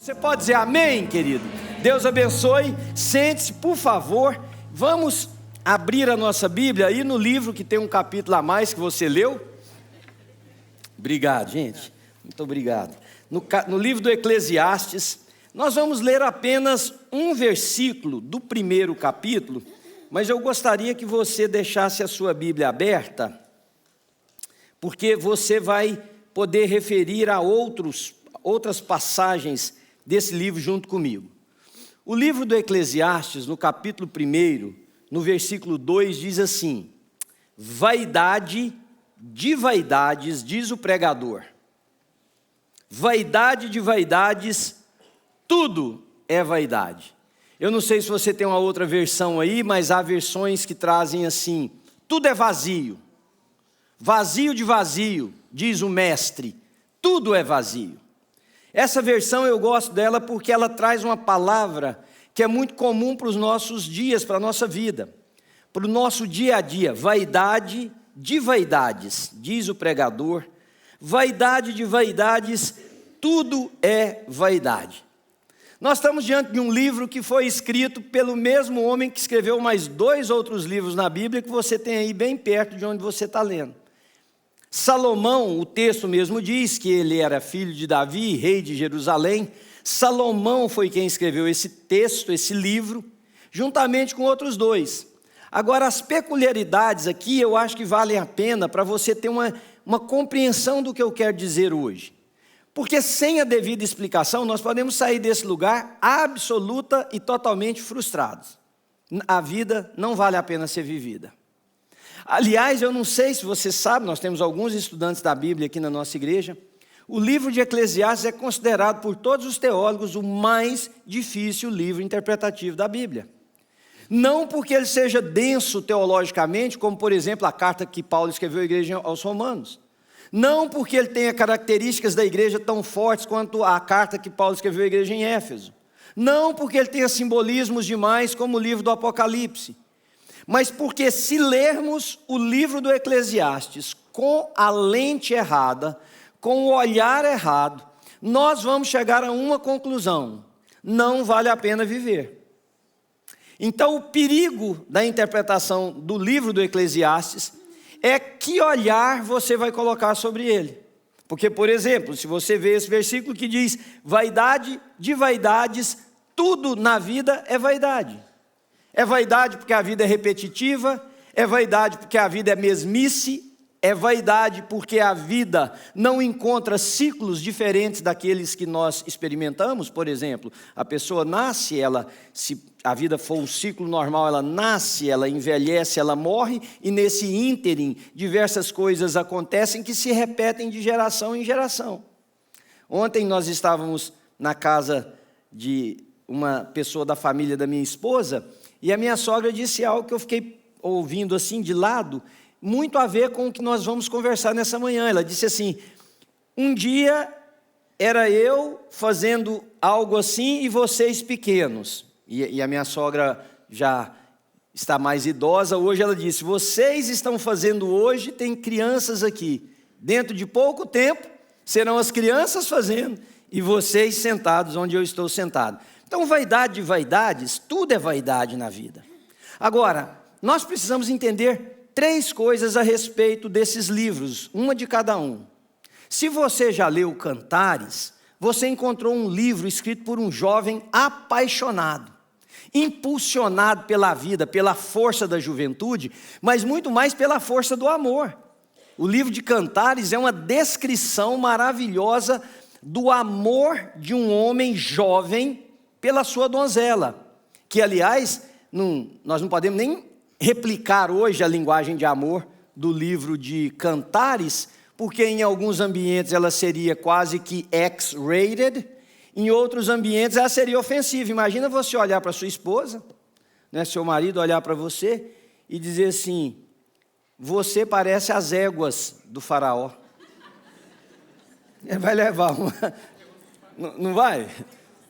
Você pode dizer amém, querido? Deus abençoe. Sente-se, por favor. Vamos abrir a nossa Bíblia aí no livro que tem um capítulo a mais que você leu. Obrigado, gente. Muito obrigado. No livro do Eclesiastes, nós vamos ler apenas um versículo do primeiro capítulo, mas eu gostaria que você deixasse a sua Bíblia aberta, porque você vai poder referir a outras passagens desse livro junto comigo. O livro do Eclesiastes, no capítulo 1, no versículo 2, diz assim: vaidade de vaidades, diz o pregador. Vaidade de vaidades, tudo é vaidade. Eu não sei se você tem uma outra versão aí, mas há versões que trazem assim: tudo é vazio. Vazio de vazio, diz o mestre, tudo é vazio. Essa versão eu gosto dela porque ela traz uma palavra que é muito comum para os nossos dias, para a nossa vida, para o nosso dia a dia. Vaidade de vaidades, diz o pregador. Vaidade de vaidades, tudo é vaidade. Nós estamos diante de um livro que foi escrito pelo mesmo homem que escreveu mais 2 outros livros na Bíblia, que você tem aí bem perto de onde você está lendo. Salomão, o texto mesmo diz que ele era filho de Davi, rei de Jerusalém. Salomão foi quem escreveu esse texto, esse livro, juntamente com outros 2. Agora, as peculiaridades aqui eu acho que valem a pena para você ter uma compreensão do que eu quero dizer hoje. Porque sem a devida explicação, nós podemos sair desse lugar absoluta e totalmente frustrados. A vida não vale a pena ser vivida. Aliás, eu não sei se você sabe, nós temos alguns estudantes da Bíblia aqui na nossa igreja. O livro de Eclesiastes é considerado por todos os teólogos o mais difícil livro interpretativo da Bíblia. Não porque ele seja denso teologicamente, como por exemplo a carta que Paulo escreveu à igreja aos Romanos. Não porque ele tenha características da igreja tão fortes quanto a carta que Paulo escreveu à igreja em Éfeso. Não porque ele tenha simbolismos demais como o livro do Apocalipse. Mas porque se lermos o livro do Eclesiastes com a lente errada, com o olhar errado, nós vamos chegar a uma conclusão: não vale a pena viver. Então o perigo da interpretação do livro do Eclesiastes é que olhar você vai colocar sobre ele. Porque, por exemplo, se você vê esse versículo que diz: vaidade de vaidades, tudo na vida é vaidade. É vaidade porque a vida é repetitiva, é vaidade porque a vida é mesmice, é vaidade porque a vida não encontra ciclos diferentes daqueles que nós experimentamos. Por exemplo, a pessoa nasce, se a vida for um ciclo normal, ela nasce, ela envelhece, ela morre, e nesse ínterim diversas coisas acontecem que se repetem de geração em geração. Ontem nós estávamos na casa de uma pessoa da família da minha esposa, e a minha sogra disse algo que eu fiquei ouvindo assim de lado, muito a ver com o que nós vamos conversar nessa manhã. Ela disse assim: um dia era eu fazendo algo assim e vocês pequenos. E a minha sogra já está mais idosa. Hoje ela disse: vocês estão fazendo hoje, tem crianças aqui. Dentro de pouco tempo serão as crianças fazendo e vocês sentados onde eu estou sentado. Então, vaidade de vaidades, tudo é vaidade na vida. Agora, nós precisamos entender 3 coisas a respeito desses livros, uma de cada um. Se você já leu Cantares, você encontrou um livro escrito por um jovem apaixonado, impulsionado pela vida, pela força da juventude, mas muito mais pela força do amor. O livro de Cantares é uma descrição maravilhosa do amor de um homem jovem pela sua donzela, que aliás, nós não podemos nem replicar hoje a linguagem de amor do livro de Cantares, porque em alguns ambientes ela seria quase que X-rated, em outros ambientes ela seria ofensiva. Imagina você olhar para sua esposa, né, seu marido olhar para você e dizer assim: você parece as éguas do faraó. Vai levar uma... Não vai?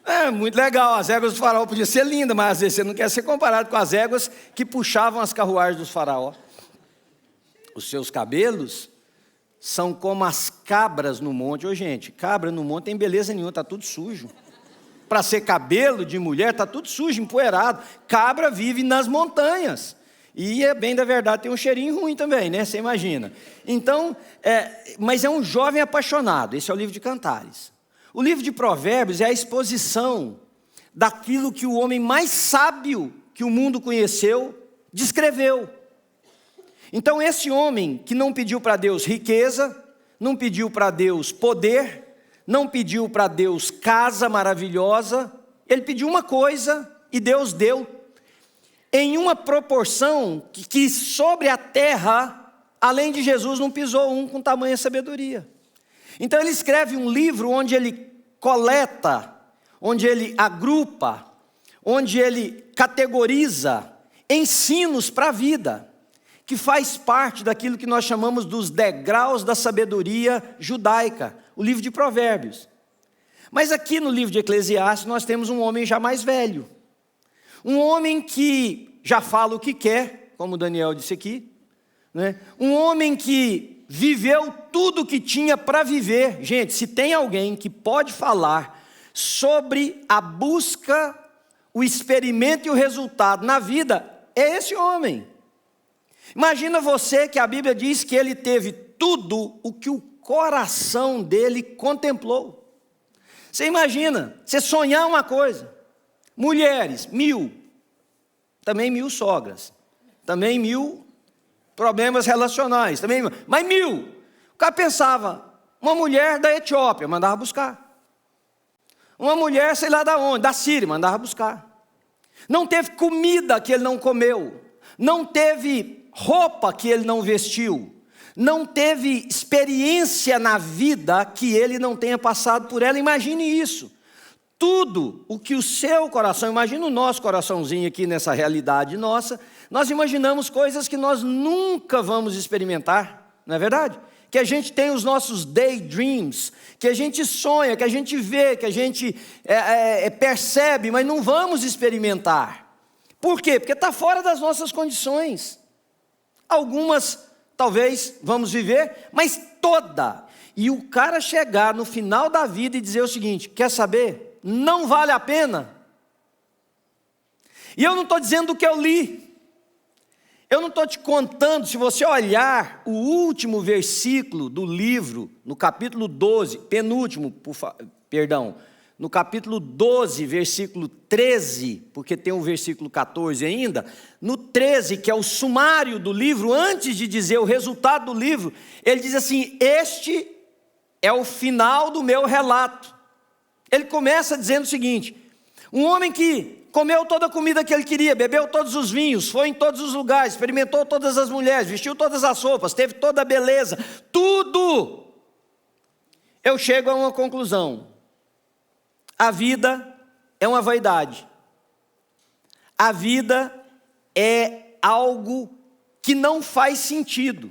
É muito legal, as éguas do faraó podiam ser lindas, mas às vezes você não quer ser comparado com as éguas que puxavam as carruagens dos faraó. Os seus cabelos são como as cabras no monte. Ô gente, cabra no monte tem beleza nenhuma, está tudo sujo. para ser cabelo de mulher, está tudo sujo, empoeirado. Cabra vive nas montanhas. E é bem da verdade, tem um cheirinho ruim também, né? Você imagina. Então, mas é um jovem apaixonado. Esse é o livro de Cantares. O livro de Provérbios é a exposição daquilo que o homem mais sábio que o mundo conheceu descreveu. Então esse homem que não pediu para Deus riqueza, não pediu para Deus poder, não pediu para Deus casa maravilhosa, ele pediu uma coisa e Deus deu, em uma proporção que sobre a terra, além de Jesus, não pisou um com tamanha sabedoria. Então ele escreve um livro onde ele coleta, onde ele agrupa, onde ele categoriza ensinos para a vida, que faz parte daquilo que nós chamamos dos degraus da sabedoria judaica, o livro de Provérbios. Mas aqui no livro de Eclesiastes nós temos um homem já mais velho, um homem que já fala o que quer, como Daniel disse aqui, né? Um homem que viveu tudo o que tinha para viver. Gente, se tem alguém que pode falar sobre a busca, o experimento e o resultado na vida, é esse homem. Imagina você que a Bíblia diz que ele teve tudo o que o coração dele contemplou. Você imagina, você sonhar uma coisa, mulheres, 1000, também 1000 sogras, também 1000 problemas relacionais, também, mas 1000. O cara pensava, uma mulher da Etiópia, mandava buscar. Uma mulher, sei lá da onde, da Síria, mandava buscar. Não teve comida que ele não comeu, não teve roupa que ele não vestiu, não teve experiência na vida que ele não tenha passado por ela. Imagine isso. Tudo o que o seu coração, imagina o nosso coraçãozinho aqui nessa realidade nossa, nós imaginamos coisas que nós nunca vamos experimentar, não é verdade? Que a gente tem os nossos daydreams, que a gente sonha, que a gente vê, que a gente percebe, mas não vamos experimentar. Por quê? Porque está fora das nossas condições. Algumas talvez vamos viver, mas toda. E o cara chegar no final da vida e dizer o seguinte, quer saber? Não vale a pena. E eu não estou dizendo o que eu li. Eu não estou te contando, se você olhar o último versículo do livro, no capítulo 12, penúltimo, no capítulo 12, versículo 13, porque tem o versículo 14 ainda, no 13, que é o sumário do livro, antes de dizer o resultado do livro, ele diz assim, este é o final do meu relato. Ele começa dizendo o seguinte, um homem que comeu toda a comida que ele queria, bebeu todos os vinhos, foi em todos os lugares, experimentou todas as mulheres, vestiu todas as roupas, teve toda a beleza, tudo. Eu chego a uma conclusão. A vida é uma vaidade. A vida é algo que não faz sentido.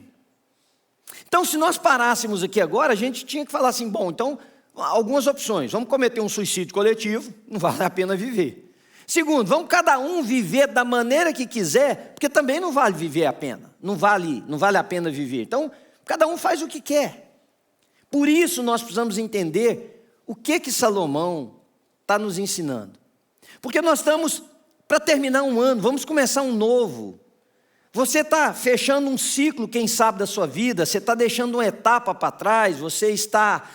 Então, se nós parássemos aqui agora, a gente tinha que falar assim, bom, então, algumas opções. Vamos cometer um suicídio coletivo, não vale a pena viver. Segundo, vamos cada um viver da maneira que quiser, porque também não vale viver a pena, não vale a pena viver. Então, cada um faz o que quer. Por isso nós precisamos entender o que Salomão está nos ensinando. Porque nós estamos para terminar um ano, vamos começar um novo. Você está fechando um ciclo, quem sabe, da sua vida, você está deixando uma etapa para trás, você está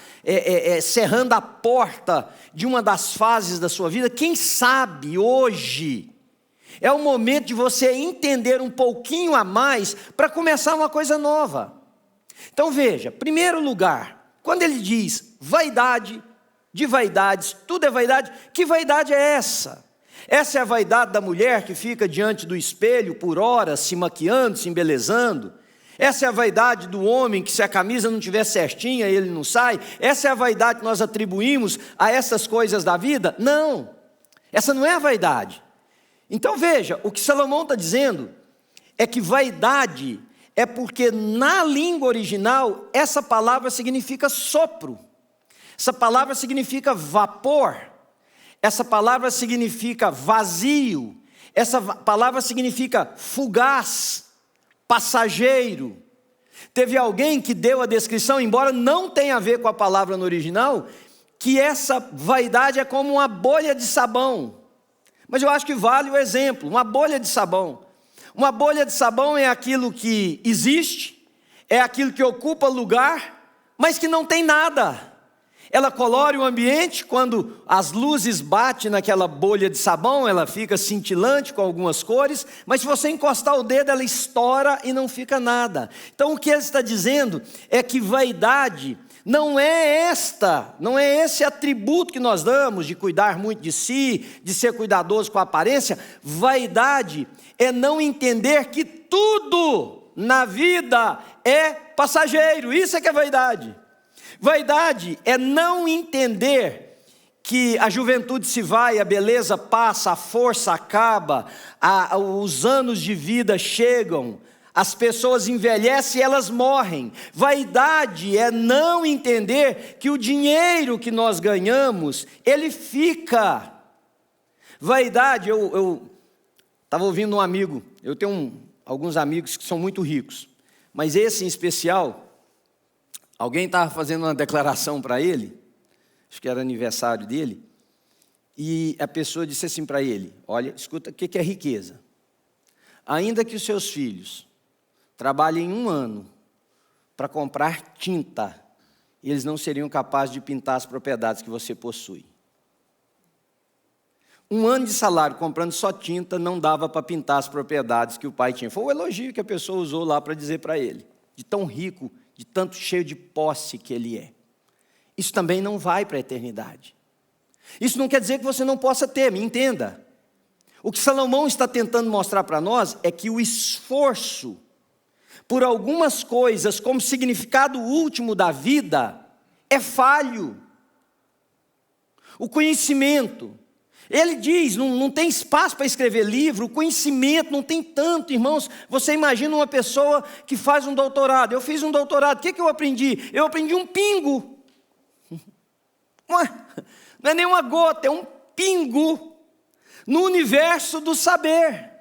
cerrando a porta de uma das fases da sua vida. Quem sabe hoje é o momento de você entender um pouquinho a mais para começar uma coisa nova. Então veja, primeiro lugar, quando ele diz vaidade, de vaidades, tudo é vaidade, que vaidade é essa? Essa é a vaidade da mulher que fica diante do espelho por horas, se maquiando, se embelezando. Essa é a vaidade do homem que se a camisa não estiver certinha, ele não sai. Essa é a vaidade que nós atribuímos a essas coisas da vida? Não, essa não é a vaidade. Então veja, o que Salomão está dizendo é que vaidade é porque na língua original essa palavra significa sopro. Essa palavra significa vapor. Essa palavra significa vazio, essa palavra significa fugaz, passageiro. Teve alguém que deu a descrição, embora não tenha a ver com a palavra no original, que essa vaidade é como uma bolha de sabão. Mas eu acho que vale o exemplo, uma bolha de sabão. Uma bolha de sabão é aquilo que existe, é aquilo que ocupa lugar, mas que não tem nada. Ela colore o ambiente, quando as luzes batem naquela bolha de sabão, ela fica cintilante com algumas cores, mas se você encostar o dedo, ela estoura e não fica nada. Então o que ele está dizendo é que vaidade não é esse atributo que nós damos, de cuidar muito de si, de ser cuidadoso com a aparência. Vaidade é não entender que tudo na vida é passageiro, isso é que é vaidade. Vaidade é não entender que a juventude se vai, a beleza passa, a força acaba, os anos de vida chegam, as pessoas envelhecem e elas morrem. Vaidade é não entender que o dinheiro que nós ganhamos, ele fica. Vaidade, eu estava ouvindo um amigo, eu tenho alguns amigos que são muito ricos, mas esse em especial, alguém estava fazendo uma declaração para ele, acho que era aniversário dele, e a pessoa disse assim para ele: olha, escuta, o que é riqueza? Ainda que os seus filhos trabalhem 1 ano para comprar tinta, eles não seriam capazes de pintar as propriedades que você possui. 1 ano de salário comprando só tinta não dava para pintar as propriedades que o pai tinha. Foi o elogio que a pessoa usou lá para dizer para ele, de tão rico, de tanto cheio de posse que ele é. Isso também não vai para a eternidade. Isso não quer dizer que você não possa ter, me entenda. O que Salomão está tentando mostrar para nós é que o esforço por algumas coisas como significado último da vida é falho. O conhecimento, ele diz, não tem espaço para escrever livro, o conhecimento não tem tanto, irmãos. Você imagina uma pessoa que faz um doutorado. Eu fiz um doutorado, o que eu aprendi? Eu aprendi um pingo. Não é nem uma gota, é um pingo no universo do saber.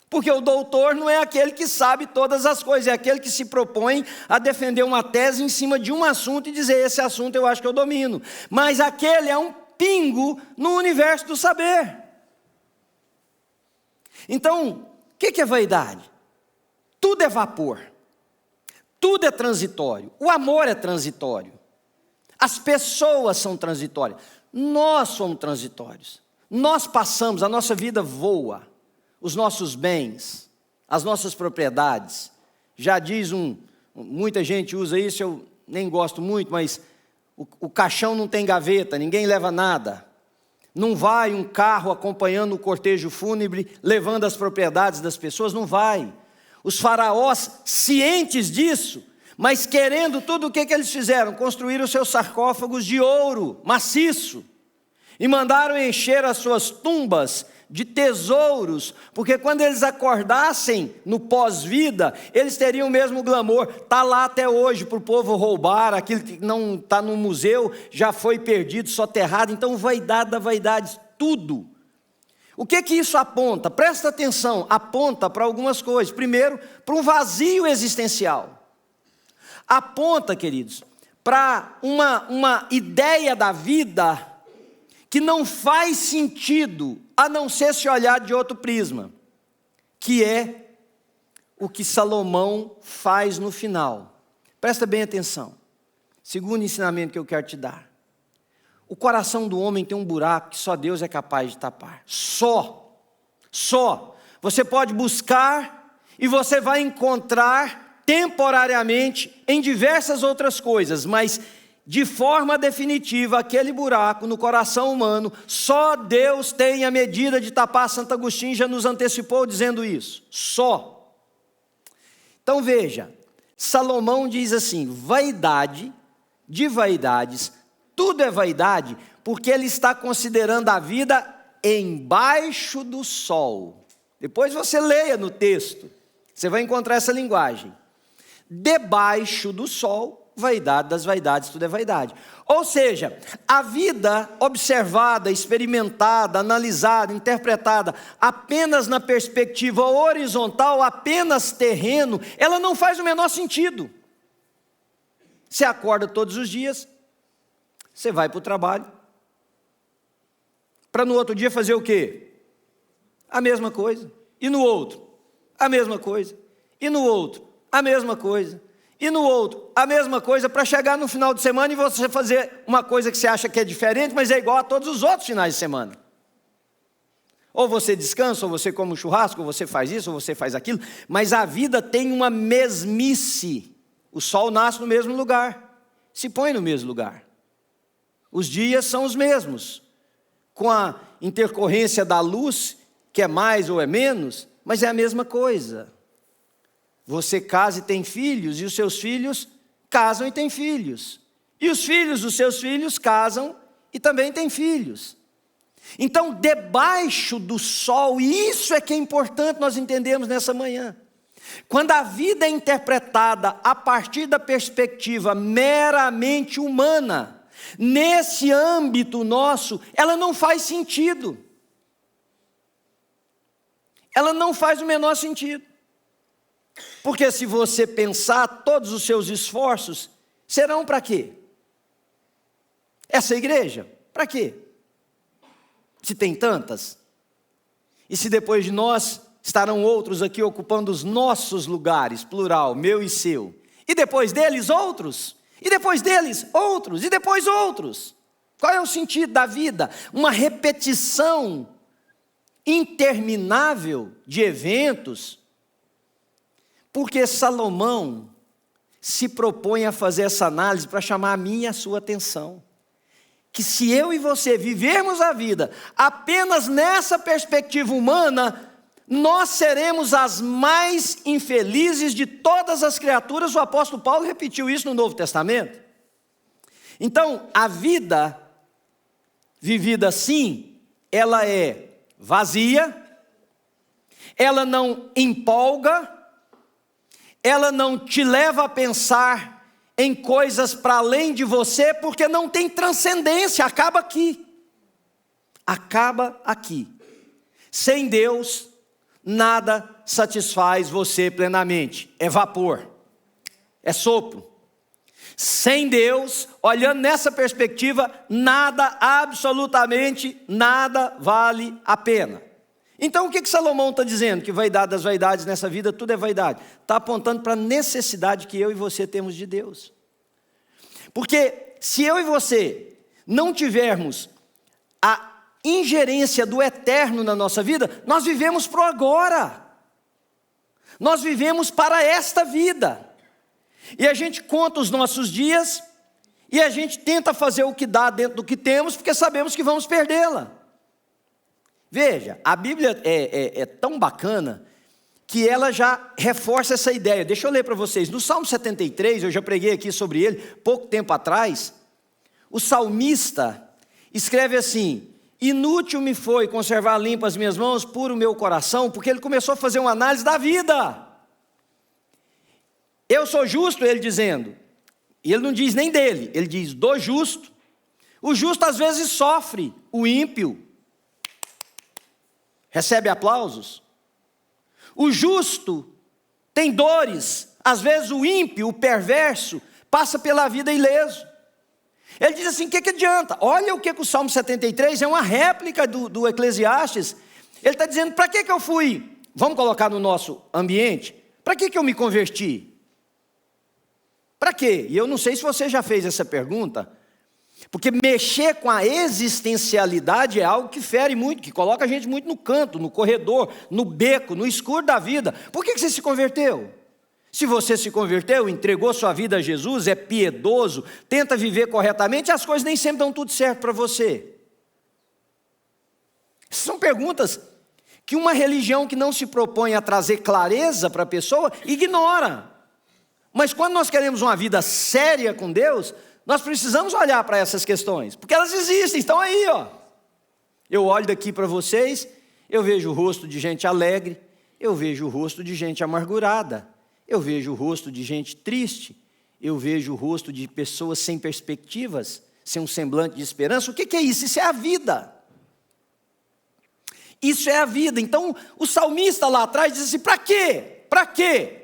Porque o doutor não é aquele que sabe todas as coisas, é aquele que se propõe a defender uma tese em cima de um assunto e dizer: esse assunto eu acho que eu domino. Mas aquele é um pingo no universo do saber. Então, o que é vaidade? Tudo é vapor, tudo é transitório, o amor é transitório, as pessoas são transitórias, nós somos transitórios, nós passamos, a nossa vida voa, os nossos bens, as nossas propriedades. Já diz muita gente usa isso, eu nem gosto muito, mas o caixão não tem gaveta, ninguém leva nada. Não vai um carro acompanhando o cortejo fúnebre, levando as propriedades das pessoas, não vai. Os faraós, cientes disso, mas querendo tudo, o que eles fizeram? Construíram seus sarcófagos de ouro maciço e mandaram encher as suas tumbas de tesouros, porque quando eles acordassem no pós-vida, eles teriam o mesmo glamour. Está lá até hoje para o povo roubar, aquilo que não está no museu já foi perdido, soterrado. Então, vaidade da vaidade, tudo. O que isso aponta? Presta atenção, aponta para algumas coisas. Primeiro, para um vazio existencial. Aponta, queridos, para uma ideia da vida que não faz sentido, a não ser se olhar de outro prisma, que é o que Salomão faz no final. Presta bem atenção. Segundo ensinamento que eu quero te dar. O coração do homem tem um buraco que só Deus é capaz de tapar. Só. Você pode buscar e você vai encontrar temporariamente em diversas outras coisas, mas de forma definitiva, aquele buraco no coração humano, só Deus tem a medida de tapar. Santo Agostinho já nos antecipou dizendo isso. Só. Então veja, Salomão diz assim: vaidade de vaidades, tudo é vaidade, porque ele está considerando a vida embaixo do sol. Depois você leia no texto, você vai encontrar essa linguagem. Debaixo do sol, vaidade das vaidades, tudo é vaidade. Ou seja, a vida observada, experimentada, analisada, interpretada apenas na perspectiva horizontal, apenas terreno, ela não faz o menor sentido. Você acorda todos os dias, Você vai para o trabalho, para no outro dia fazer o quê? A mesma coisa. E no outro? A mesma coisa. E no outro? A mesma coisa. E no outro? A mesma coisa, para chegar no final de semana e você fazer uma coisa que você acha que é diferente, mas é igual a todos os outros finais de semana. Ou você descansa, ou você come um churrasco, ou você faz isso, ou você faz aquilo, mas a vida tem uma mesmice. O sol nasce no mesmo lugar, se põe no mesmo lugar. Os dias são os mesmos, com a intercorrência da luz, que é mais ou é menos, mas é a mesma coisa. Você casa e tem filhos, e os seus filhos casam e têm filhos. E os filhos dos seus filhos casam e também têm filhos. Então, debaixo do sol, e isso é que é importante nós entendermos nessa manhã. Quando a vida é interpretada a partir da perspectiva meramente humana, nesse âmbito nosso, ela não faz sentido. Ela não faz o menor sentido. Porque se você pensar, todos os seus esforços serão para quê? Essa igreja, para quê? Se tem tantas? E se depois de nós estarão outros aqui ocupando os nossos lugares, plural, meu e seu. E depois deles outros. E depois deles outros. E depois outros. Qual é o sentido da vida? Uma repetição interminável de eventos. Porque Salomão se propõe a fazer essa análise para chamar a minha e a sua atenção. Que se eu e você vivermos a vida apenas nessa perspectiva humana, nós seremos as mais infelizes de todas as criaturas. O apóstolo Paulo repetiu isso no Novo Testamento. Então, a vida vivida assim, ela é vazia, ela não empolga, ela não te leva a pensar em coisas para além de você, porque não tem transcendência, acaba aqui. Acaba aqui. Sem Deus, nada satisfaz você plenamente. É vapor, é sopro. Sem Deus, olhando nessa perspectiva, nada, absolutamente nada vale a pena. Então o que Salomão está dizendo? Que vaidade das vaidades nessa vida, tudo é vaidade. Está apontando para a necessidade que eu e você temos de Deus. Porque se eu e você não tivermos a ingerência do eterno na nossa vida, nós vivemos para o agora. Nós vivemos para esta vida. E a gente conta os nossos dias, e a gente tenta fazer o que dá dentro do que temos, porque sabemos que vamos perdê-la. Veja, a Bíblia é tão bacana que ela já reforça essa ideia. Deixa eu ler para vocês. No Salmo 73, eu já preguei aqui sobre ele pouco tempo atrás. O salmista escreve assim: inútil me foi conservar limpas as minhas mãos, puro o meu coração, porque ele começou a fazer uma análise da vida. Eu sou justo, ele dizendo. E ele não diz nem dele, ele diz do justo. O justo às vezes sofre, o ímpio recebe aplausos. O justo tem dores. Às vezes o ímpio, o perverso, passa pela vida ileso. Ele diz assim, o que adianta? Olha o que o Salmo 73 é uma réplica do Eclesiastes. Ele está dizendo, para que eu fui? Vamos colocar no nosso ambiente. Para que eu me converti? Para quê? E eu não sei se você já fez essa pergunta. Porque mexer com a existencialidade é algo que fere muito, que coloca a gente muito no canto, no corredor, no beco, no escuro da vida. Por que você se converteu? Se você se converteu, entregou sua vida a Jesus, é piedoso, tenta viver corretamente, as coisas nem sempre dão tudo certo para você. São perguntas que uma religião que não se propõe a trazer clareza para a pessoa, ignora. Mas quando nós queremos uma vida séria com Deus, nós precisamos olhar para essas questões, porque elas existem, estão aí, ó. Eu olho daqui para vocês, eu vejo o rosto de gente alegre, eu vejo o rosto de gente amargurada, eu vejo o rosto de gente triste, eu vejo o rosto de pessoas sem perspectivas, sem um semblante de esperança. O que é isso? Isso é a vida. Isso é a vida. Então, o salmista lá atrás diz assim, para quê? Para quê?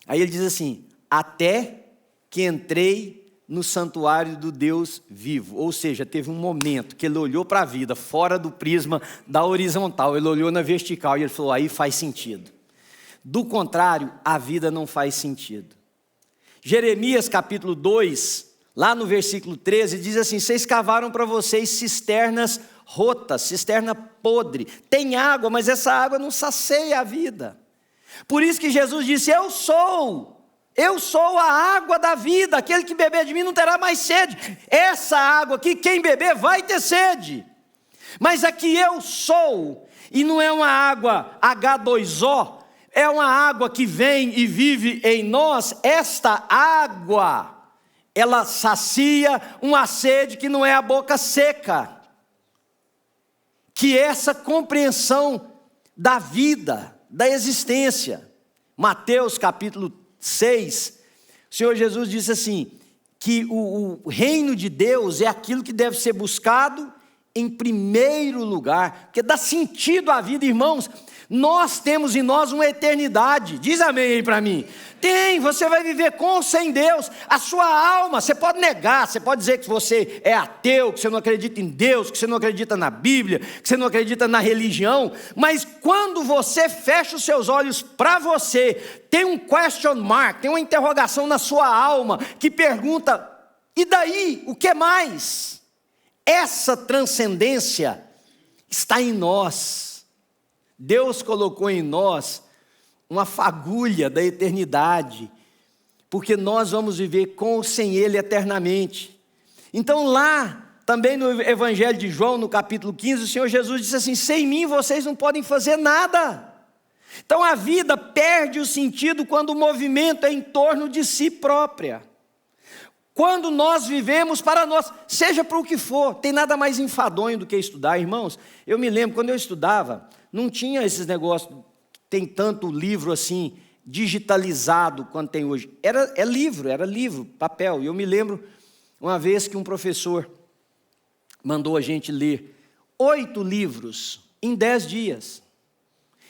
Aí ele diz assim, até que entrei no santuário do Deus vivo. Ou seja, teve um momento que ele olhou para a vida fora do prisma da horizontal, ele olhou na vertical e ele falou, aí faz sentido. Do contrário, a vida não faz sentido. Jeremias capítulo 2, lá no versículo 13, diz assim, vocês cavaram para vocês cisternas rotas, cisterna podre, tem água, mas essa água não sacia a vida. Por isso que Jesus disse, eu sou a água da vida, aquele que beber de mim não terá mais sede. Essa água aqui, quem beber vai ter sede. Mas aqui eu sou, e não é uma água H2O, é uma água que vem e vive em nós. Esta água, ela sacia uma sede que não é a boca seca. Que é essa compreensão da vida, da existência. Mateus capítulo 6, o Senhor Jesus disse assim, que o reino de Deus é aquilo que deve ser buscado em primeiro lugar, porque dá sentido à vida, irmãos. Nós temos em nós uma eternidade, diz amém aí para mim. Tem, você vai viver com ou sem Deus, a sua alma, você pode negar, você pode dizer que você é ateu, que você não acredita em Deus, que você não acredita na Bíblia, que você não acredita na religião, mas quando você fecha os seus olhos para você, tem um question mark, tem uma interrogação na sua alma, que pergunta, e daí, o que mais? Essa transcendência está em nós. Deus colocou em nós uma fagulha da eternidade, porque nós vamos viver com ou sem Ele eternamente. Então lá, também no Evangelho de João, no capítulo 15, o Senhor Jesus disse assim, sem mim vocês não podem fazer nada. Então a vida perde o sentido quando o movimento é em torno de si própria. Quando nós vivemos para nós, seja para o que for, tem nada mais enfadonho do que estudar, irmãos. Eu me lembro, quando eu estudava, não tinha esses negócios, tem tanto livro assim, digitalizado quanto tem hoje. Era livro, papel. E eu me lembro uma vez que um professor mandou a gente ler 8 livros em 10 dias.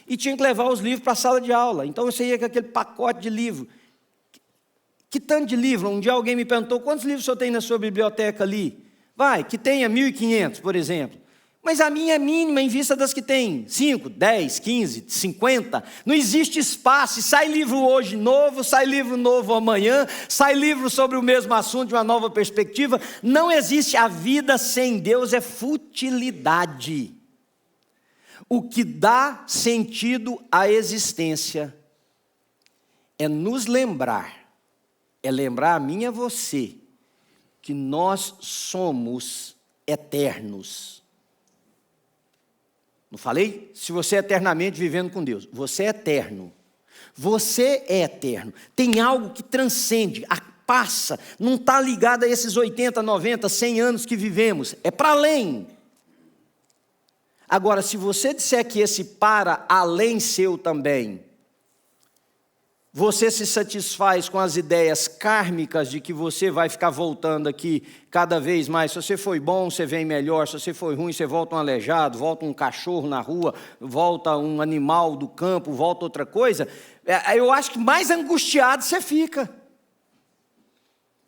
E tinha que levar os livros para a sala de aula. Então você ia com aquele pacote de livro. Que tanto de livro? Um dia alguém me perguntou, quantos livros o senhor tem na sua biblioteca ali? Vai, que tenha 1.500, por exemplo. Mas a minha é mínima em vista das que tem 5, 10, 15, 50. Não existe espaço. E sai livro hoje novo, sai livro novo amanhã, sai livro sobre o mesmo assunto de uma nova perspectiva. Não existe. A vida sem Deus é futilidade. O que dá sentido à existência é nos lembrar, é lembrar a mim e a você, que nós somos eternos. Não falei? Se você é eternamente vivendo com Deus, você é eterno. Você é eterno. Tem algo que transcende, passa, não está ligado a esses 80, 90, 100 anos que vivemos. É para além. Agora, se você disser que esse para além seu também, você se satisfaz com as ideias kármicas de que você vai ficar voltando aqui cada vez mais. Se você foi bom, você vem melhor. Se você foi ruim, você volta um aleijado, volta um cachorro na rua, volta um animal do campo, volta outra coisa. Eu acho que mais angustiado você fica.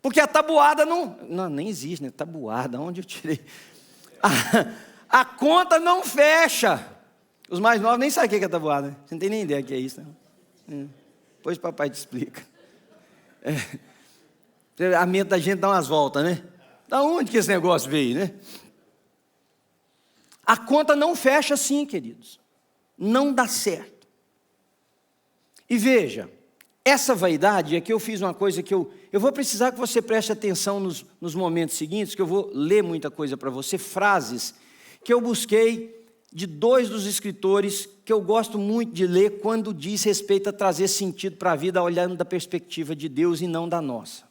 Porque a tabuada não nem existe, né? Tabuada, onde eu tirei? A conta não fecha. Os mais novos nem sabem o que é tabuada, né? Você não tem nem ideia do que é isso, né? Depois o papai te explica. A mente da gente dá umas voltas, né? Da onde que esse negócio veio, né? A conta não fecha assim, queridos. Não dá certo. E veja, essa vaidade, aqui eu fiz uma coisa que eu vou precisar que você preste atenção nos momentos seguintes, que eu vou ler muita coisa para você, frases que eu busquei de 2 dos escritores que eu gosto muito de ler quando diz respeito a trazer sentido para a vida, olhando da perspectiva de Deus e não da nossa.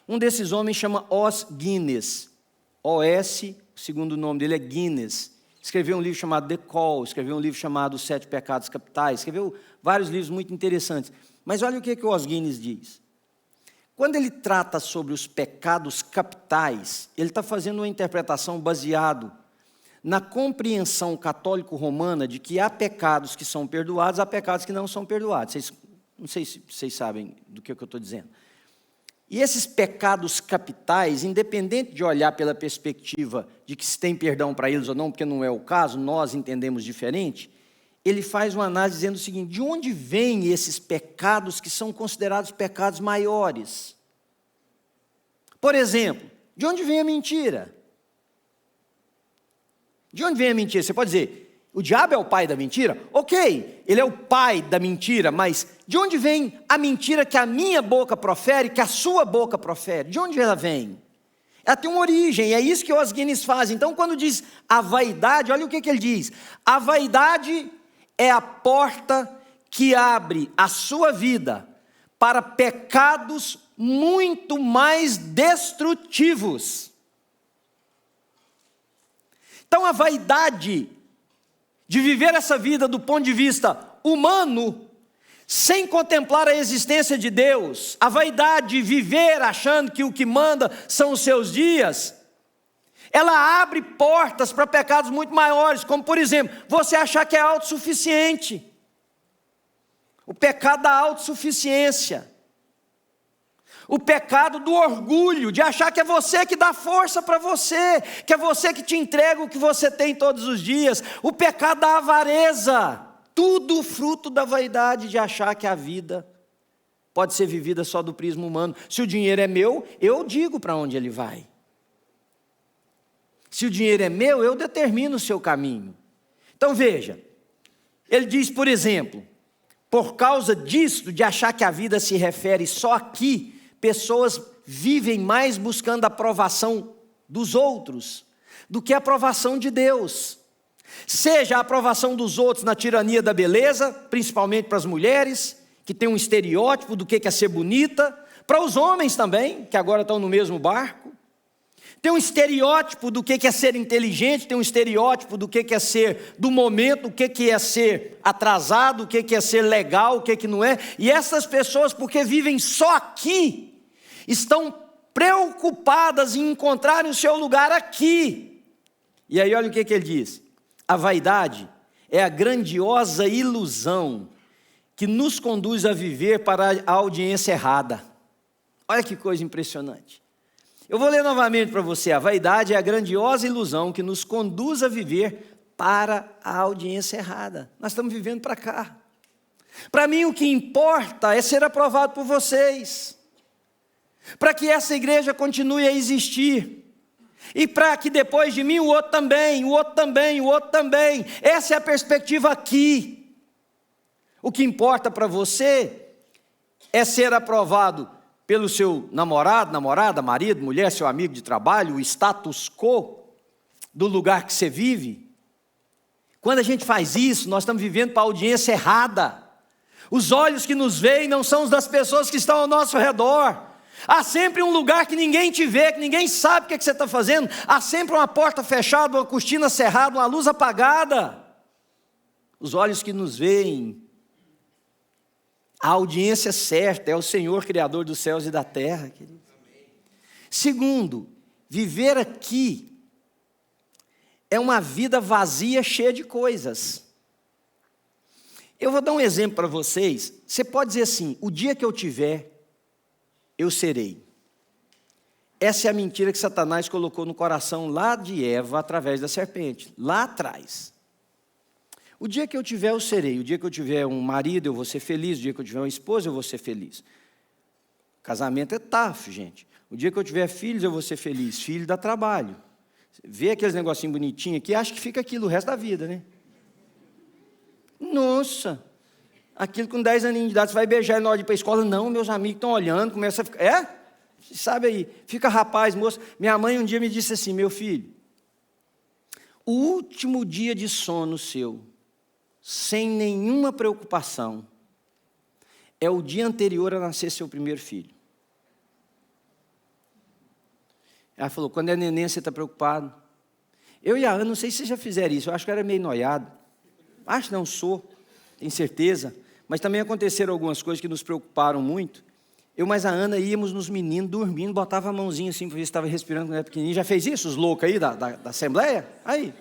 Um desses homens chama Os Guinness. O-S, o segundo nome dele é Guinness. Escreveu um livro chamado The Call, escreveu um livro chamado Os 7 Pecados Capitais, escreveu vários livros muito interessantes. Mas olha o que o Os Guinness diz. Quando ele trata sobre os pecados capitais, ele está fazendo uma interpretação baseado na compreensão católico-romana de que há pecados que são perdoados, há pecados que não são perdoados. Não sei se vocês sabem do que eu estou dizendo. E esses pecados capitais, independente de olhar pela perspectiva de que se tem perdão para eles ou não, porque não é o caso, nós entendemos diferente, ele faz uma análise dizendo o seguinte: de onde vêm esses pecados que são considerados pecados maiores? Por exemplo, de onde vem a mentira? De onde vem a mentira? Você pode dizer, o diabo é o pai da mentira? Ok, ele é o pai da mentira, mas de onde vem a mentira que a minha boca profere, que a sua boca profere? De onde ela vem? Ela tem uma origem, é isso que os Guinness fazem. Então, quando diz a vaidade, olha o que ele diz: a vaidade é a porta que abre a sua vida para pecados muito mais destrutivos. Então, a vaidade de viver essa vida do ponto de vista humano, sem contemplar a existência de Deus, a vaidade de viver achando que o que manda são os seus dias, ela abre portas para pecados muito maiores, como por exemplo, você achar que é autossuficiente. O pecado da autossuficiência. O pecado do orgulho, de achar que é você que dá força para você, que é você que te entrega o que você tem todos os dias. O pecado da avareza, tudo fruto da vaidade de achar que a vida pode ser vivida só do prisma humano. Se o dinheiro é meu, eu digo para onde ele vai. Se o dinheiro é meu, eu determino o seu caminho. Então veja, ele diz, por exemplo, por causa disso, de achar que a vida se refere só aqui, pessoas vivem mais buscando a aprovação dos outros do que a aprovação de Deus. Seja a aprovação dos outros na tirania da beleza, principalmente para as mulheres, que tem um estereótipo do que é ser bonita, para os homens também, que agora estão no mesmo barco. Tem um estereótipo do que é ser inteligente, tem um estereótipo do que é ser do momento, o que é ser atrasado, o que é ser legal, o que não é. E essas pessoas, porque vivem só aqui, estão preocupadas em encontrarem o seu lugar aqui. E aí olha o que ele diz: a vaidade é a grandiosa ilusão que nos conduz a viver para a audiência errada. Olha que coisa impressionante. Eu vou ler novamente para você: a vaidade é a grandiosa ilusão que nos conduz a viver para a audiência errada. Nós estamos vivendo para cá. Para mim o que importa é ser aprovado por vocês, para que essa igreja continue a existir, e para que depois de mim o outro também, o outro também, o outro também. Essa é a perspectiva aqui. O que importa para você é ser aprovado pelo seu namorado, namorada, marido, mulher, seu amigo de trabalho, o status quo do lugar que você vive. Quando a gente faz isso, nós estamos vivendo para a audiência errada. Os olhos que nos veem não são os das pessoas que estão ao nosso redor. Há sempre um lugar que ninguém te vê, que ninguém sabe o que você está fazendo. Há sempre uma porta fechada, uma cortina cerrada, uma luz apagada. Os olhos que nos veem, a audiência certa é o Senhor Criador dos céus e da terra, querido. Segundo, viver aqui é uma vida vazia, cheia de coisas. Eu vou dar um exemplo para vocês. Você pode dizer assim: o dia que eu tiver, eu serei. Essa é a mentira que Satanás colocou no coração lá de Eva através da serpente, lá atrás. O dia que eu tiver, eu serei. O dia que eu tiver um marido, eu vou ser feliz. O dia que eu tiver uma esposa, eu vou ser feliz. Casamento é tough, gente. O dia que eu tiver filhos, eu vou ser feliz. Filho dá trabalho. Vê aqueles negocinhos bonitinhos aqui, acha que fica aquilo o resto da vida, né? Nossa, aquilo com 10 aninhos de idade, você vai beijar ele na hora de ir para a escola? Não, meus amigos estão olhando, começa a ficar... É? Sabe aí, fica rapaz, moço. Minha mãe um dia me disse assim: meu filho, o último dia de sono seu, sem nenhuma preocupação, é o dia anterior a nascer seu primeiro filho. Ela falou: quando é neném, você está preocupado? Eu e a Ana, não sei se vocês já fizeram isso, eu acho que eu era meio noiado. Acho que não sou, tenho certeza. Mas também aconteceram algumas coisas que nos preocuparam muito. Eu mais a Ana íamos nos meninos dormindo, botava a mãozinha assim para ver se estava respirando quando era pequenininho. Já fez isso, os loucos aí da Assembleia? Aí.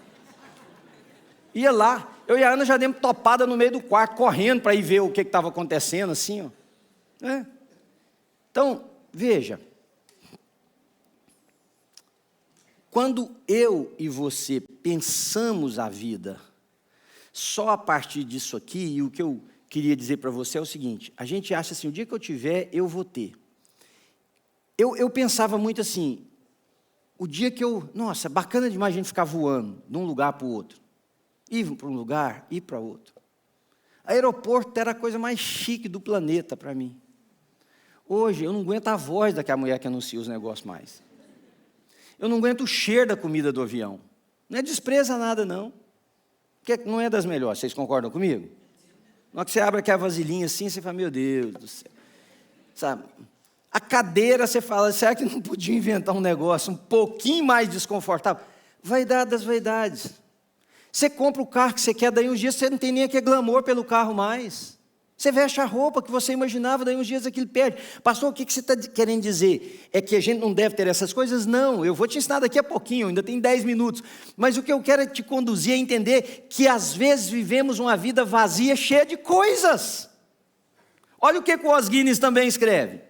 Ia lá, eu e a Ana já demos topada no meio do quarto, correndo para ir ver o que estava acontecendo, assim, ó. É. Então, veja, quando eu e você pensamos a vida só a partir disso aqui, e o que eu queria dizer para você é o seguinte, a gente acha assim, o dia que eu tiver, eu vou ter. Eu pensava muito assim, o dia que nossa, bacana demais a gente ficar voando de um lugar para o outro. Ir para um lugar, ir para outro. Aeroporto era a coisa mais chique do planeta para mim. Hoje, eu não aguento a voz daquela mulher que anuncia os negócios mais. Eu não aguento o cheiro da comida do avião. Não é despreza nada, não. Porque não é das melhores. Vocês concordam comigo? Na hora que você abre aquela vasilhinha assim, você fala, meu Deus do céu. Sabe? A cadeira, você fala, será que não podia inventar um negócio um pouquinho mais desconfortável? Vaidade das vaidades. Você compra o carro que você quer, daí uns dias você não tem nem aquele glamour pelo carro mais. Você veste a roupa que você imaginava, daí uns dias aquilo perde. Pastor, o que você está querendo dizer? É que a gente não deve ter essas coisas? Não, eu vou te ensinar daqui a pouquinho, ainda tem 10 minutos. Mas o que eu quero é te conduzir a entender que às vezes vivemos uma vida vazia, cheia de coisas. Olha o que o Os Guinness também escreve.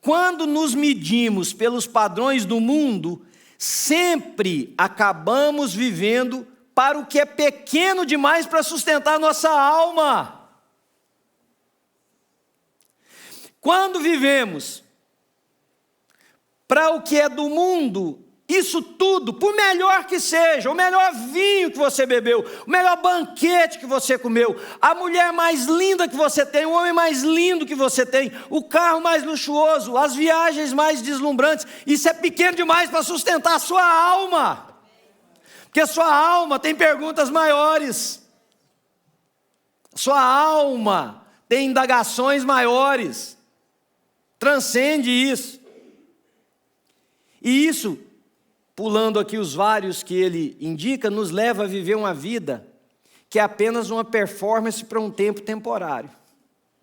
Quando nos medimos pelos padrões do mundo, sempre acabamos vivendo para o que é pequeno demais para sustentar a nossa alma. Quando vivemos para o que é do mundo, isso tudo, por melhor que seja, o melhor vinho que você bebeu, o melhor banquete que você comeu, a mulher mais linda que você tem, o homem mais lindo que você tem, o carro mais luxuoso, as viagens mais deslumbrantes, isso é pequeno demais para sustentar a sua alma. Porque a sua alma tem perguntas maiores. Sua alma tem indagações maiores. Transcende isso. E isso, pulando aqui os vários que ele indica, nos leva a viver uma vida que é apenas uma performance para um tempo temporário.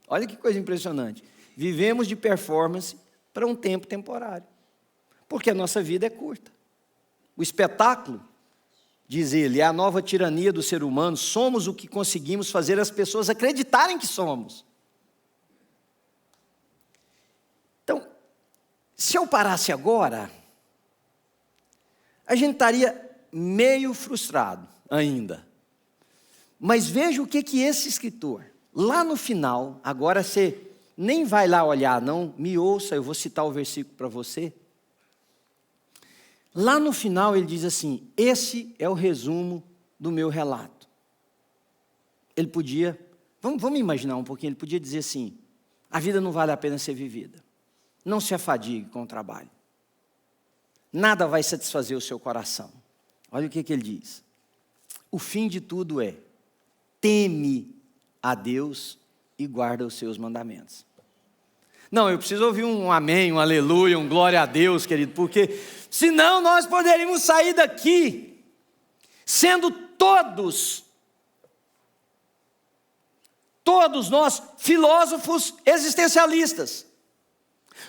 Olha que coisa impressionante. Vivemos de performance para um tempo temporário. Porque a nossa vida é curta. O espetáculo, diz ele, é a nova tirania do ser humano. Somos o que conseguimos fazer as pessoas acreditarem que somos. Então, se eu parasse agora, a gente estaria meio frustrado ainda. Mas veja o que esse escritor, lá no final, agora você nem vai lá olhar não, me ouça, eu vou citar o versículo para você. Lá no final ele diz assim, esse é o resumo do meu relato. Ele podia, vamos imaginar um pouquinho, ele podia dizer assim, a vida não vale a pena ser vivida. Não se afadigue com o trabalho. Nada vai satisfazer o seu coração. Olha o que ele diz. O fim de tudo é, teme a Deus e guarda os seus mandamentos. Não, eu preciso ouvir um amém, um aleluia, um glória a Deus, querido, porque senão nós poderíamos sair daqui sendo todos nós filósofos existencialistas.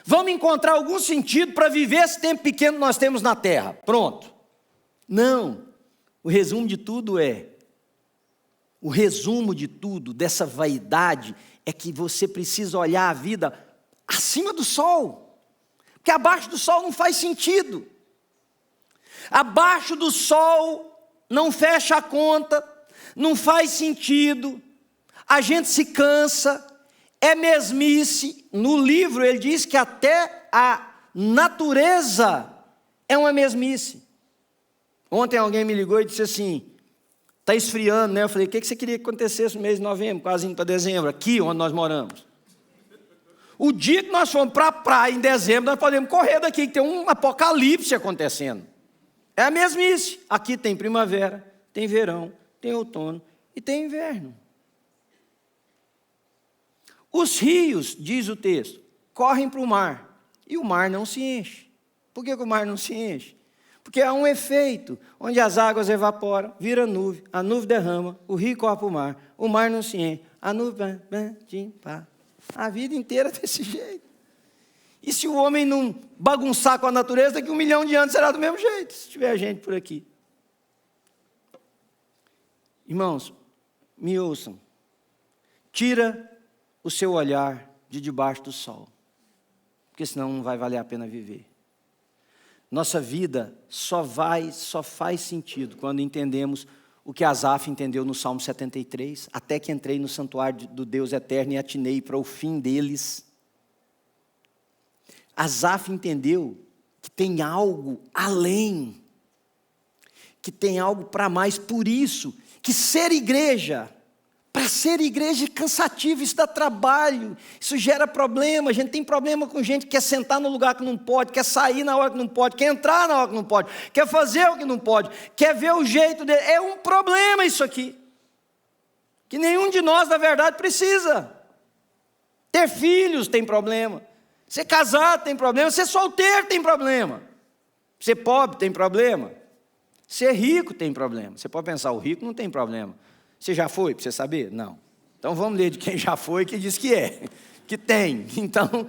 Vamos encontrar algum sentido para viver esse tempo pequeno que nós temos na terra. Pronto. Não. O resumo de tudo dessa vaidade é que você precisa olhar a vida acima do sol. Porque abaixo do sol não faz sentido. Abaixo do sol não fecha a conta, não faz sentido. A gente se cansa. É mesmice. No livro ele diz que até a natureza é uma mesmice. Ontem alguém me ligou e disse assim, está esfriando, né? Eu falei, o que você queria que acontecesse no mês de novembro, quase indo para dezembro, aqui onde nós moramos? O dia que nós formos para a praia em dezembro, nós podemos correr daqui, que tem um apocalipse acontecendo. É a mesmice. Aqui tem primavera, tem verão, tem outono e tem inverno. Os rios, diz o texto, correm para o mar, e o mar não se enche. Por que o mar não se enche? Porque há um efeito, onde as águas evaporam, vira nuvem, a nuvem derrama, o rio corre para o mar não se enche, a nuvem, a vida inteira desse jeito. E se o homem não bagunçar com a natureza, daqui 1 milhão de anos será do mesmo jeito, se tiver gente por aqui. Irmãos, me ouçam, tira o seu olhar de debaixo do sol. porque senão não vai valer a pena viver. Nossa vida só faz sentido quando entendemos o que Asaf entendeu no Salmo 73, até que entrei no santuário do Deus eterno e atinei para o fim deles. Asaf entendeu que tem algo além, que tem algo para mais, por isso que ser igreja, para ser igreja é cansativo, isso dá trabalho, isso gera problema. A gente tem problema com gente que quer sentar no lugar que não pode, quer sair na hora que não pode, quer entrar na hora que não pode, quer fazer o que não pode, quer ver o jeito dele. É um problema isso aqui, que nenhum de nós, na verdade, precisa. Ter filhos tem problema, ser casado tem problema, ser solteiro tem problema, ser pobre tem problema, ser rico tem problema. Você pode pensar, o rico não tem problema. Você já foi, para você saber? Não. Então vamos ler de quem já foi, que diz que é, que tem. Então,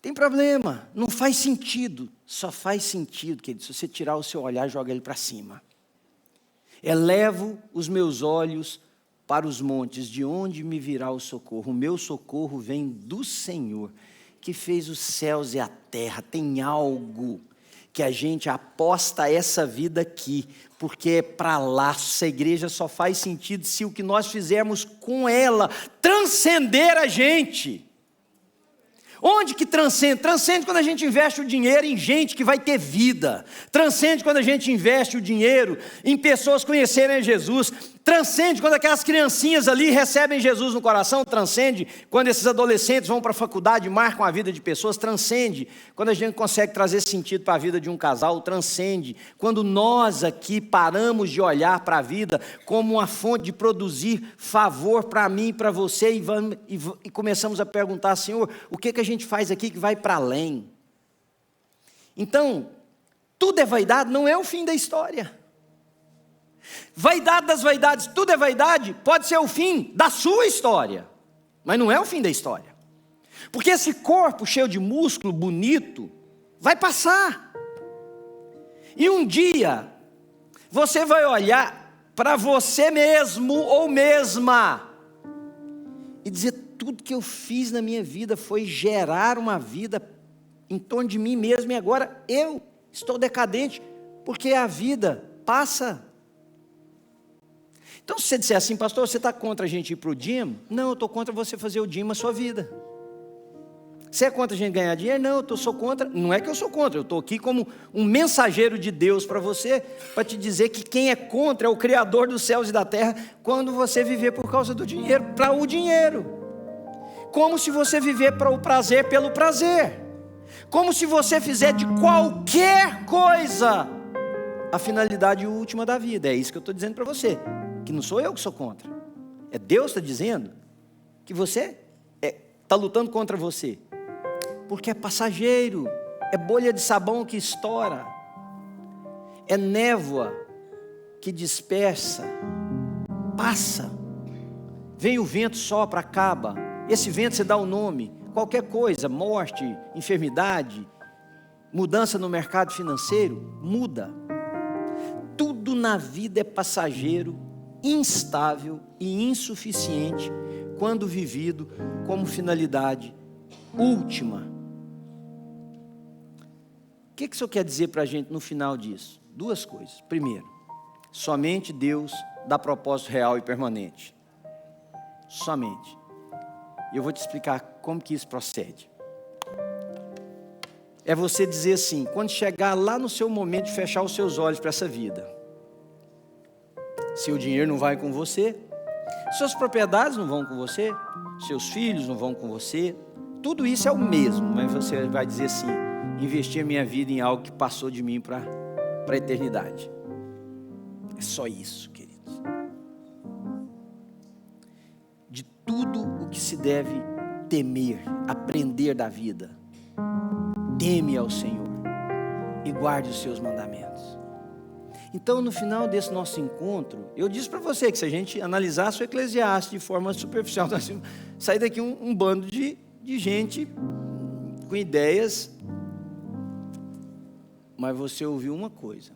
tem problema, não faz sentido. Só faz sentido, querido, se você tirar o seu olhar e jogar ele para cima. Elevo os meus olhos para os montes, de onde me virá o socorro? O meu socorro vem do Senhor, que fez os céus e a terra. Tem algo que a gente aposta essa vida aqui, porque é para lá. Essa igreja só faz sentido se o que nós fizermos com ela transcender a gente. Onde que transcende? Transcende quando a gente investe o dinheiro em gente que vai ter vida. Transcende quando a gente investe o dinheiro em pessoas conhecerem Jesus. Transcende quando aquelas criancinhas ali recebem Jesus no coração. Transcende quando esses adolescentes vão para a faculdade e marcam a vida de pessoas. Transcende quando a gente consegue trazer sentido para a vida de um casal. Transcende quando nós aqui paramos de olhar para a vida como uma fonte de produzir favor para mim e para você e começamos a perguntar, Senhor, o que a gente faz aqui que vai para além? Então, tudo é vaidade, não é o fim da história. Vaidade das vaidades, tudo é vaidade, pode ser o fim da sua história, mas não é o fim da história. Porque esse corpo cheio de músculo, bonito, vai passar. E um dia, você vai olhar para você mesmo ou mesma e dizer, tudo que eu fiz na minha vida foi gerar uma vida em torno de mim mesmo, e agora eu estou decadente, porque a vida passa. Então, se você disser assim, pastor, você está contra a gente ir para o gym? Não, eu estou contra você fazer o gym na sua vida. Você é contra a gente ganhar dinheiro? Não, eu sou contra. Não é que eu sou contra, eu estou aqui como um mensageiro de Deus para você, para te dizer que quem é contra é o Criador dos céus e da terra, quando você viver por causa do dinheiro, para o dinheiro. Como se você viver para o prazer pelo prazer. Como se você fizer de qualquer coisa a finalidade última da vida. É isso que eu estou dizendo para você. Que não sou eu que sou contra. É Deus que está dizendo que você está lutando contra você. Porque é passageiro. É bolha de sabão que estoura. É névoa que dispersa. Passa. Vem o vento, sopra, acaba. Esse vento você dá o nome. Qualquer coisa, morte, enfermidade, mudança no mercado financeiro, muda. Tudo na vida é passageiro, instável e insuficiente quando vivido como finalidade última. O que o Senhor quer dizer para a gente no final disso? Duas coisas. Primeiro, somente Deus dá propósito real e permanente. Somente. E eu vou te explicar como que isso procede. É você dizer assim, quando chegar lá no seu momento de fechar os seus olhos para essa vida, seu dinheiro não vai com você, suas propriedades não vão com você, seus filhos não vão com você, tudo isso é o mesmo, mas você vai dizer assim, investir a minha vida em algo que passou de mim para a eternidade. É só isso, queridos. De tudo o que se deve temer, aprender da vida, teme ao Senhor e guarde os seus mandamentos. Então, no final desse nosso encontro, eu disse para você que se a gente analisasse o Eclesiastes de forma superficial, nós íamos sair daqui um bando de gente com ideias, mas você ouviu uma coisa.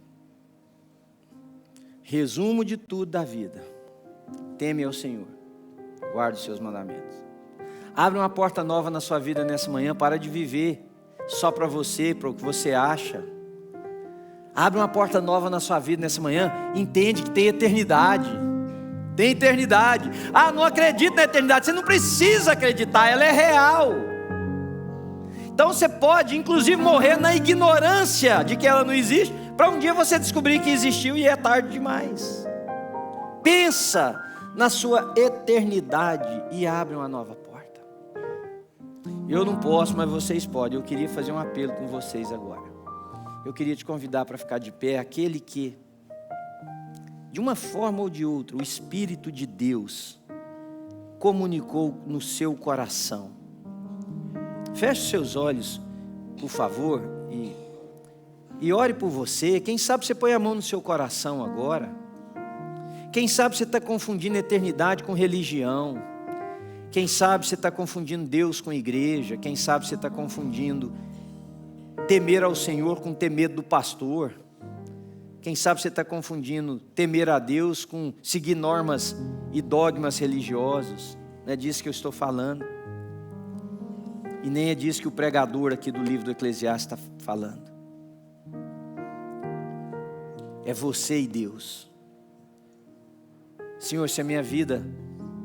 Resumo de tudo da vida: teme ao Senhor, guarde os seus mandamentos. Abre uma porta nova na sua vida nessa manhã. Para de viver só para você, para o que você acha. Abre uma porta nova na sua vida nessa manhã. Entende que tem eternidade. Tem eternidade. Ah, não acredito na eternidade. Você não precisa acreditar, ela é real. Então você pode inclusive morrer na ignorância de que ela não existe, para um dia você descobrir que existiu e é tarde demais. Pensa na sua eternidade e abre uma nova porta. Eu não posso, mas vocês podem. Eu queria fazer um apelo com vocês agora. Eu queria te convidar para ficar de pé. Aquele que, de uma forma ou de outra, o Espírito de Deus comunicou no seu coração. Feche seus olhos, por favor, e ore por você. Quem sabe você põe a mão no seu coração agora. Quem sabe você está confundindo eternidade com religião. Quem sabe você está confundindo Deus com igreja. Quem sabe você está confundindo temer ao Senhor com ter medo do pastor. Quem sabe você está confundindo temer a Deus com seguir normas e dogmas religiosos. Não é disso que eu estou falando. E nem é disso que o pregador aqui do livro do Eclesiastes está falando. É você e Deus. Senhor, se a minha vida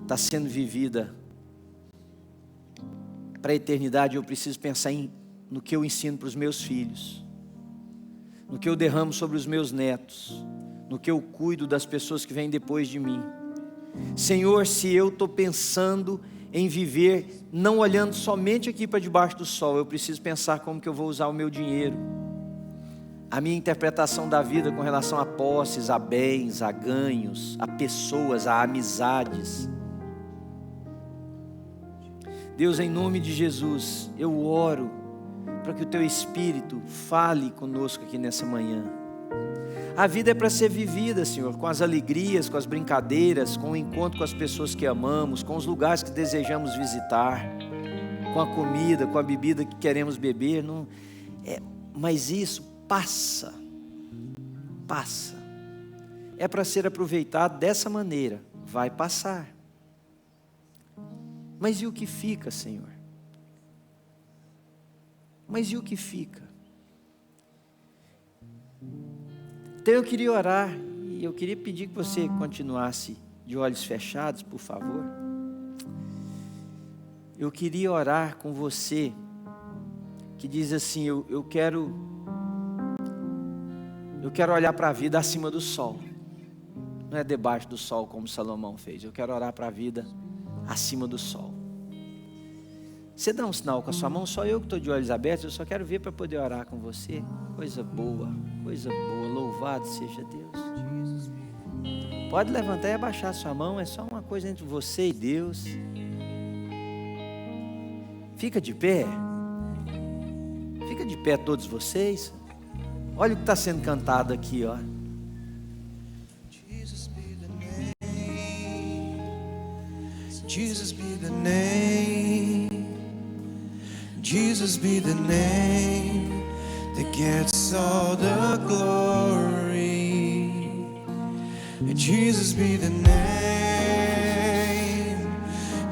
está sendo vivida para a eternidade, eu preciso pensar no que eu ensino para os meus filhos, no que eu derramo sobre os meus netos, no que eu cuido das pessoas que vêm depois de mim. Senhor, se eu estou pensando em viver, não olhando somente aqui para debaixo do sol, eu preciso pensar como que eu vou usar o meu dinheiro, a minha interpretação da vida com relação a posses, a bens, a ganhos, a pessoas, a amizades. Deus, em nome de Jesus, eu oro para que o Teu Espírito fale conosco aqui nessa manhã. A vida é para ser vivida, Senhor, com as alegrias, com as brincadeiras, com o encontro com as pessoas que amamos, com os lugares que desejamos visitar, com a comida, com a bebida que queremos beber. Mas isso passa. É para ser aproveitado dessa maneira, vai passar. Mas e o que fica, Senhor? Mas e o que fica? Então eu queria orar e eu queria pedir que você continuasse de olhos fechados, por favor. Eu queria orar com você que diz assim, eu quero olhar para a vida acima do sol. Não é debaixo do sol como Salomão fez. Eu quero orar para a vida acima do sol. Você dá um sinal com a sua mão, só eu que estou de olhos abertos, eu só quero ver para poder orar com você. Coisa boa, louvado seja Deus. Pode levantar e abaixar a sua mão, é só uma coisa entre você e Deus. Fica de pé todos vocês. Olha o que está sendo cantado aqui, ó. Jesus be the name. Jesus be the name that gets all the glory. Jesus be the name.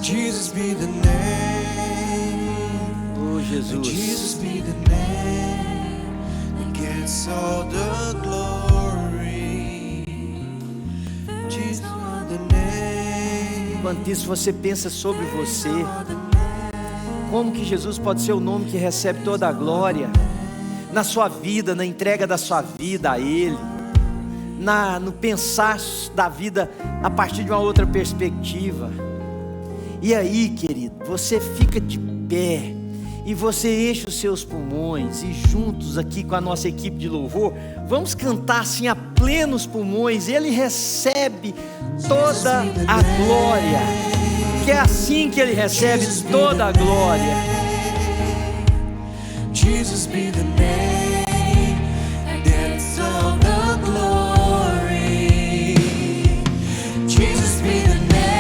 Jesus be the name. Oh, Jesus. Jesus be the name that gets all the glory. Jesus be the name. Enquanto isso você pensa sobre você, como que Jesus pode ser o nome que recebe toda a glória na sua vida, na entrega da sua vida a Ele, no pensar da vida a partir de uma outra perspectiva. E aí, querido, você fica de pé e você enche os seus pulmões, e juntos aqui com a nossa equipe de louvor, vamos cantar assim a plenos pulmões. Ele recebe toda a glória, que é assim que Ele recebe toda a glória. Jesus be the name that gets all the glory. Jesus be the name.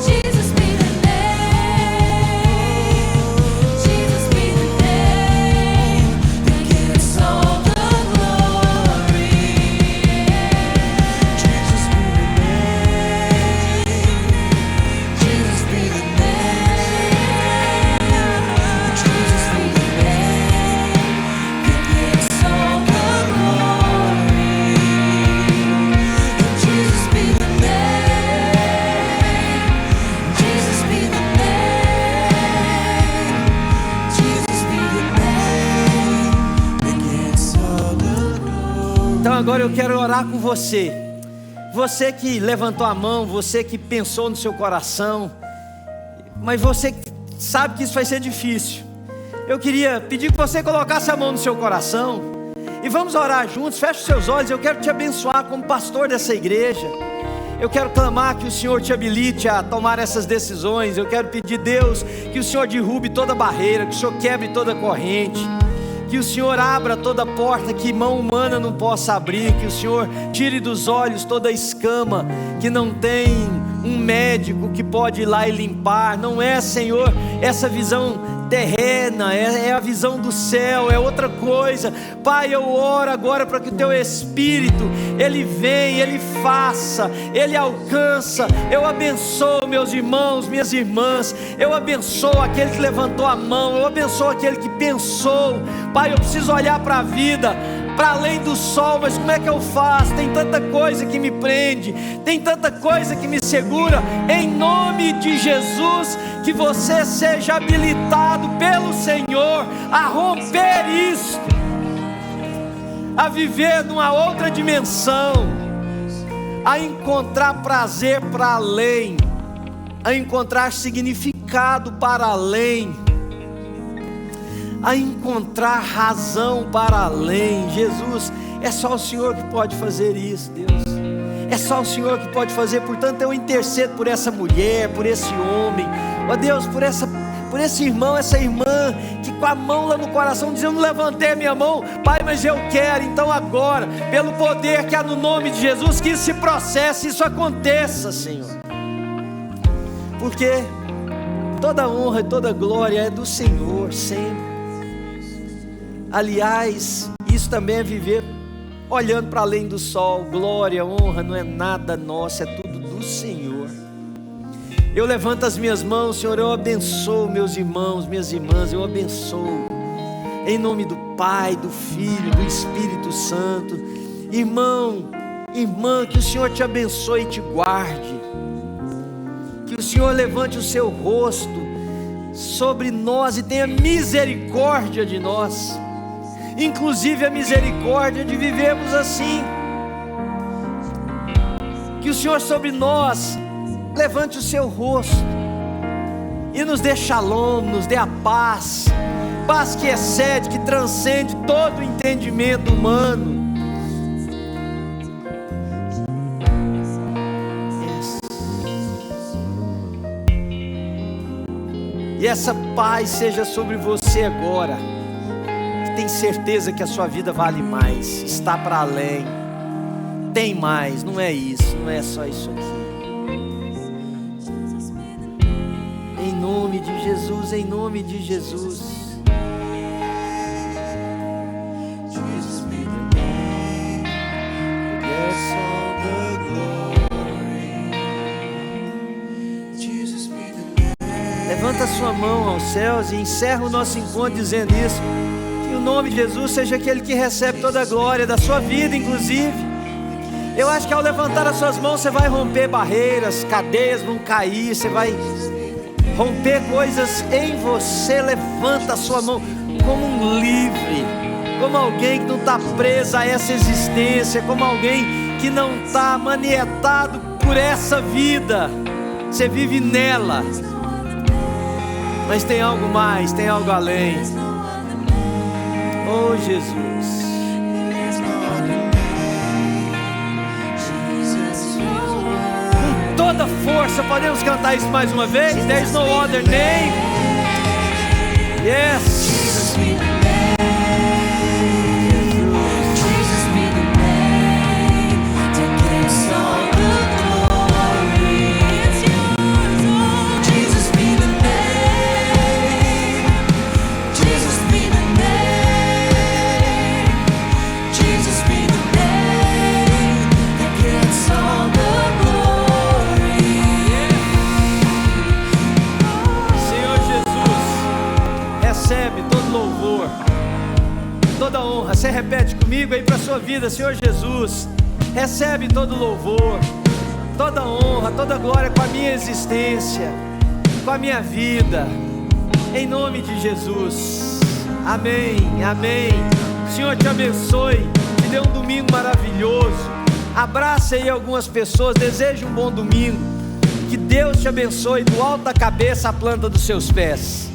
Jesus be the name. Jesus be the name that gets all the glory. Jesus be the name. Jesus be Então agora eu quero orar com você. Você que levantou a mão, você que pensou no seu coração, mas você sabe que isso vai ser difícil. Eu queria pedir que você colocasse a mão no seu coração e vamos orar juntos. Feche os seus olhos. Eu quero te abençoar como pastor dessa igreja. Eu quero clamar que o Senhor te habilite a tomar essas decisões. Eu quero pedir, Deus, que o Senhor derrube toda barreira, que o Senhor quebre toda corrente, que o Senhor abra toda porta que mão humana não possa abrir, que o Senhor tire dos olhos toda escama que não tem um médico que pode ir lá e limpar. Não é, Senhor, essa visão terrena, é a visão do céu, é outra coisa. Pai, eu oro agora para que o Teu Espírito, Ele venha, Ele faça, Ele alcança. Eu abençoo meus irmãos, minhas irmãs, eu abençoo aquele que levantou a mão, eu abençoo aquele que pensou. Pai, eu preciso olhar para a vida, para além do sol, mas como é que eu faço? Tem tanta coisa que me prende, tem tanta coisa que me segura. Em nome de Jesus, que você seja habilitado pelo Senhor a romper isso, a viver numa outra dimensão, a encontrar prazer para além, a encontrar significado para além, a encontrar razão para além. Jesus, é só o Senhor que pode fazer isso, Deus. É só o Senhor que pode fazer. Portanto, eu intercedo por essa mulher, por esse homem, ó Deus, por esse irmão, essa irmã, que com a mão lá no coração diz: eu não levantei a minha mão, Pai, mas eu quero. Então agora, pelo poder que há no nome de Jesus, que isso se processe, isso aconteça, Senhor, porque toda honra e toda glória é do Senhor sempre. Aliás, isso também é viver olhando para além do sol. Glória, honra não é nada nosso, é tudo do Senhor. Eu levanto as minhas mãos, Senhor, eu abençoo meus irmãos, minhas irmãs, eu abençoo em nome do Pai, do Filho, do Espírito Santo. Irmão, irmã, que o Senhor te abençoe e te guarde, que o Senhor levante o seu rosto sobre nós e tenha misericórdia de nós, inclusive a misericórdia de vivermos assim. Que o Senhor sobre nós levante o seu rosto e nos dê shalom, nos dê a paz, paz que excede, que transcende todo o entendimento humano. E essa paz seja sobre você agora, que tem certeza que a sua vida vale mais, está para além, tem mais, não é isso, não é só isso aqui. Em nome de Jesus, em nome de Jesus. Jesus be the name, gets all the glory. Jesus be the name. Levanta a sua mão aos céus e encerra o nosso encontro dizendo isso. Que o nome de Jesus seja aquele que recebe toda a glória da sua vida, inclusive. Eu acho que ao levantar as suas mãos você vai romper barreiras, cadeias vão cair, você vai romper coisas em você. Levanta a sua mão como um livre, como alguém que não está preso a essa existência, como alguém que não está manietado por essa vida. Você vive nela, mas tem algo mais, tem algo além. Oh Jesus, com toda força, podemos cantar isso mais uma vez? There's no other name. Yes. Toda honra, você repete comigo aí para a sua vida. Senhor Jesus, recebe todo louvor, toda honra, toda glória com a minha existência, com a minha vida, em nome de Jesus. Amém, amém. O Senhor te abençoe, te dê um domingo maravilhoso. Abrace aí algumas pessoas, deseje um bom domingo. Que Deus te abençoe do alto da cabeça à planta dos seus pés.